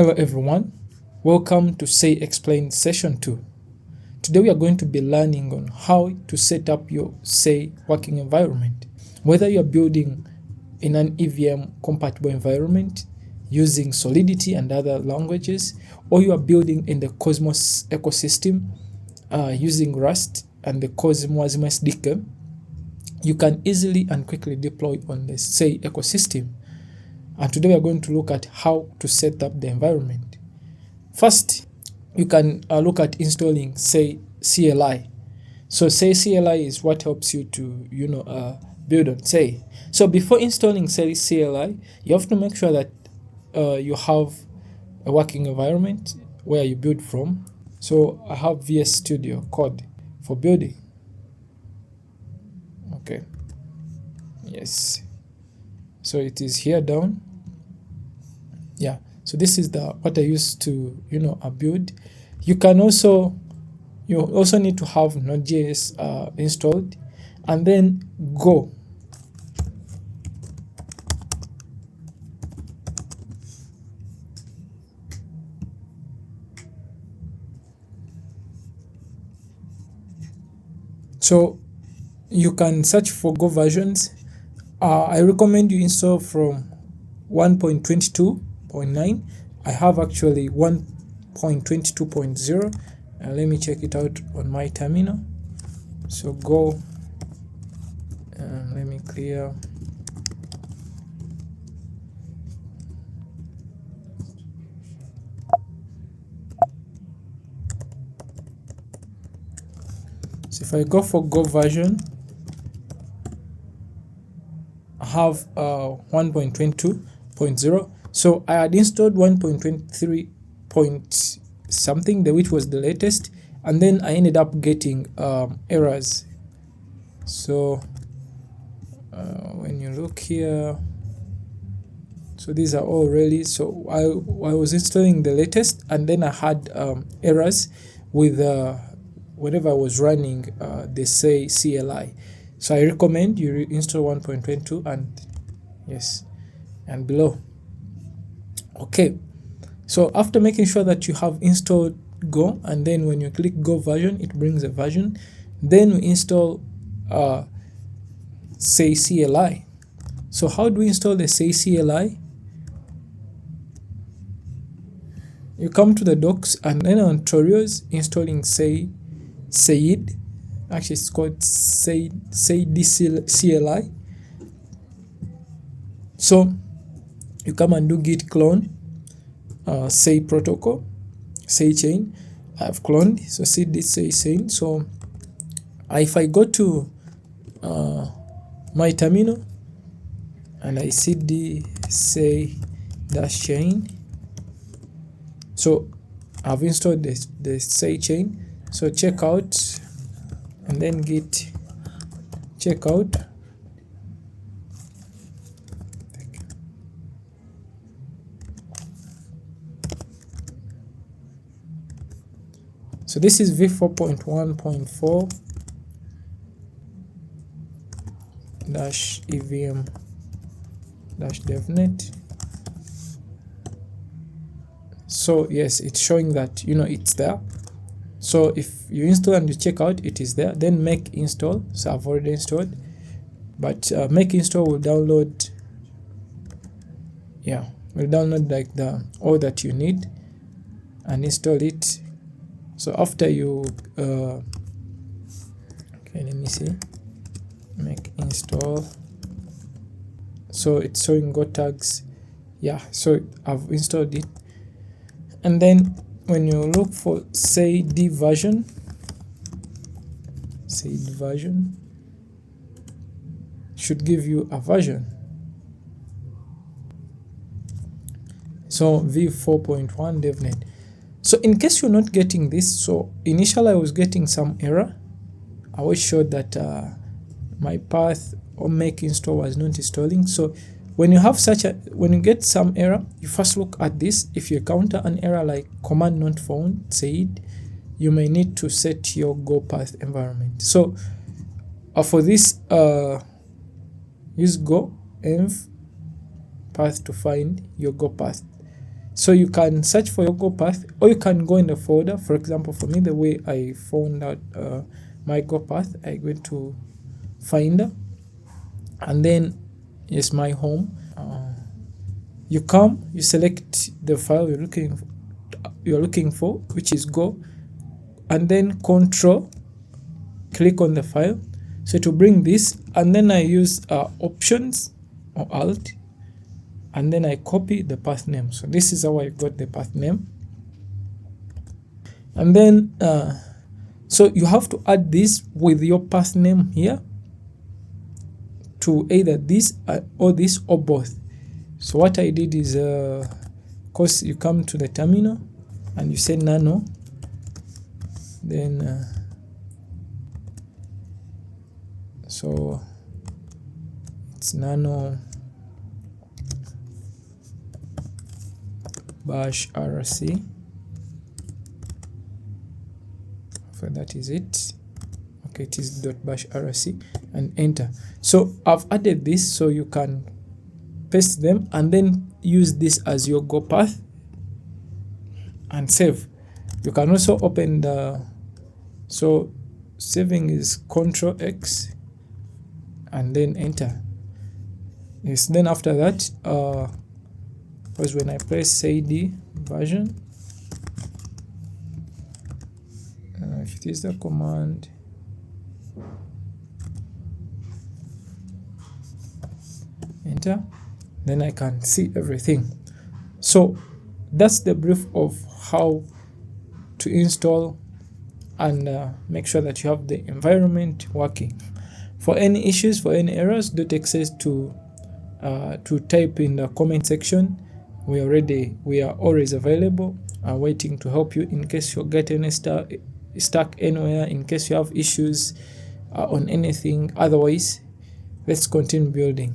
Hello everyone, welcome to Say Explain Session 2. Today we are going to be learning on how to set up your Say working environment. Whether you are building in an EVM compatible environment using Solidity and other languages, or you are building in the Cosmos ecosystem using Rust and the Cosmos SDK, you can easily and quickly deploy on the Say ecosystem. And today we are going to look at how to set up the environment. First, you can look at installing Say CLI. So Say CLI is what helps you to build on Say. So before installing Say CLI, you have to make sure that you have a working environment where you build from. So I have VS Studio Code for building. Okay. Yes. So it is here down. Yeah, so this is what I used to build. You also need to have Node.js installed, and then Go. So you can search for Go versions. I recommend you install from 1.22.9. I have actually 1.22.0. Let me check it out on my terminal. So Go, let me clear. So if I go for Go version, I have 1.22.0. So I had installed 1.23 point something, which was the latest, and then I ended up getting errors. So when you look here, so these are all really, so I was installing the latest, and then I had errors with whenever I was running the Say CLI. So I recommend you install 1.22 and yes, and below. Okay, so after making sure that you have installed Go, and then when you click Go version, it brings a version. Then we install Say CLI. So how do we install the Say CLI? You come to the docs, and then on tutorials, installing Sayid. Actually, it's called Sayid CLI. So you come and do git clone Say protocol, Say chain. I've cloned, so see this Say chain. So if I go to my terminal and I cd say dash chain, so I've installed the Say chain. So check out, and then git checkout. So this is v4.1.4 dash evm dash devnet. So yes, it's showing that it's there. So if you install and you check out, it is there. Then make install. So I've already installed, but make install will download. Yeah, will download like all that you need and install it. So after you okay, let me see, make install. So it's showing Go tags. Yeah, so I've installed it, and then when you look for Sayid version, should give you a version. So v4.1 devnet. So in case you're not getting this, so initially I was getting some error. I was sure that my path or make install was not installing. So when you have when you get some error, you first look at this. If you encounter an error like command not found Sayid, you may need to set your Go path environment. So for this, use Go env path to find your Go path. So you can search for your Go path, or you can go in the folder. For example, for me, the way I found out my Go path, I go to Finder, and then is my home. You come, you select the file you're looking for, which is Go, and then Control, click on the file. So to bring this, and then I use Options or Alt, and then I copy the path name. So this is how I got the path name. And then so you have to add this with your path name here to either this or this or both. So what I did is, of course, you come to the terminal and you say nano, then so it's nano bash rc. So that is it. Okay, it is .bash rc, and enter. So I've added this, so you can paste them and then use this as your Go path and save. You can also open the, so saving is Ctrl X and then enter. Yes, then after that, because when I press cd version, if it is the command, enter, then I can see everything. So that's the brief of how to install and make sure that you have the environment working. For any issues, for any errors, don't hesitate to type in the comment section. We are always available, waiting to help you in case you get any stuck anywhere, in case you have issues on anything. Otherwise, let's continue building.